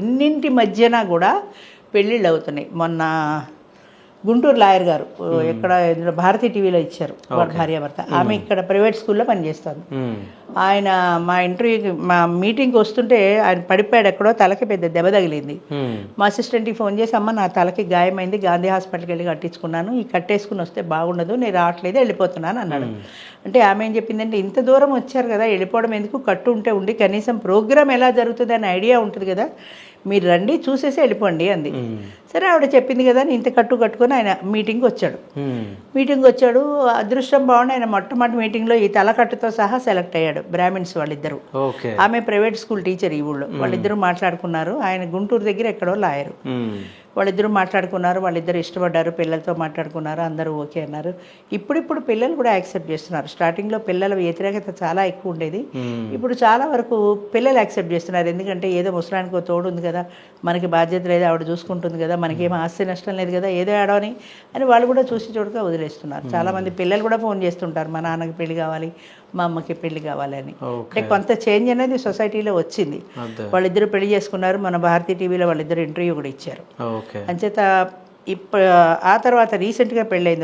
ఇన్నింటి మధ్యన కూడా పెళ్ళిళ్ళు అవుతున్నాయి. మొన్న గుంటూరు లాయర్ గారు ఎక్కడ భారతీ టీవీలో ఇచ్చారు, వారి భార్యాభర్త. ఆమె ఇక్కడ ప్రైవేట్ స్కూల్లో పనిచేస్తుంది. ఆయన మా ఇంటర్వ్యూకి మా మీటింగ్కి వస్తుంటే ఆయన పడిపోయాడు, ఎక్కడో తలకి పెద్ద దెబ్బ తగిలింది. మా అసిస్టెంట్కి ఫోన్ చేసి, అమ్మ నా తలకి గాయమైంది, గాంధీ హాస్పిటల్కి వెళ్ళి కట్టించుకున్నాను, ఈ కట్టేసుకుని వస్తే బాగుండదు, నేను రావట్లేదు, వెళ్ళిపోతున్నాను అన్నాడు. అంటే ఆమె ఏం చెప్పిందంటే, ఇంత దూరం వచ్చారు కదా, వెళ్ళిపోవడం ఎందుకు, కట్టు ఉంటే ఉండి కనీసం ప్రోగ్రామ్ ఎలా జరుగుతుంది అనే ఐడియా ఉంటుంది కదా, మీరు రండి చూసేసి వెళ్ళిపోండి అంది. సరే ఆవిడ చెప్పింది కదా అని ఇంత కట్టుకొని ఆయన మీటింగ్కి వచ్చాడు. అదృష్టం బాగుండి ఆయన మొట్టమొదటి మీటింగ్లో ఈ తలకట్టుతో సహా సెలెక్ట్ అయ్యాడు. బ్రాహ్మిన్స్ వాళ్ళిద్దరు, ఆమె ప్రైవేట్ స్కూల్ టీచర్ ఈ ఊళ్ళో. వాళ్ళిద్దరూ మాట్లాడుకున్నారు. ఆయన గుంటూరు దగ్గర ఎక్కడో లాయరు. వాళ్ళిద్దరూ మాట్లాడుకున్నారు, వాళ్ళిద్దరు ఇష్టపడ్డారు, పిల్లలతో మాట్లాడుకున్నారు, అందరూ ఓకే అన్నారు. ఇప్పుడు పిల్లలు కూడా యాక్సెప్ట్ చేస్తున్నారు. స్టార్టింగ్లో పిల్లల వ్యతిరేకత చాలా ఎక్కువ ఉండేది, ఇప్పుడు చాలా వరకు పిల్లలు యాక్సెప్ట్ చేస్తున్నారు. ఎందుకంటే ఏదో ముసలానికి తోడు ఉంది కదా, మనకి బాధ్యత లేదు, ఆవిడ చూసుకుంటుంది కదా, మనకేం ఆస్తి నష్టం లేదు కదా, ఏదో ఆడవని అని వాళ్ళు కూడా చూసి చూడగా వదిలేస్తున్నారు. చాలామంది పిల్లలు కూడా ఫోన్ చేస్తుంటారు, మా నాన్నకి పెళ్లి కావాలి, మా అమ్మకి పెళ్లి కావాలని. అంటే కొంత చేంజ్ అనేది సొసైటీలో వచ్చింది. వాళ్ళిద్దరూ పెళ్లి చేసుకున్నారు. మన భారతీ టీవీలో వాళ్ళిద్దరు ఇంటర్వ్యూ కూడా ఇచ్చారు. అంచేత ఆ తర్వాత రీసెంట్గా పెళ్ళైంది.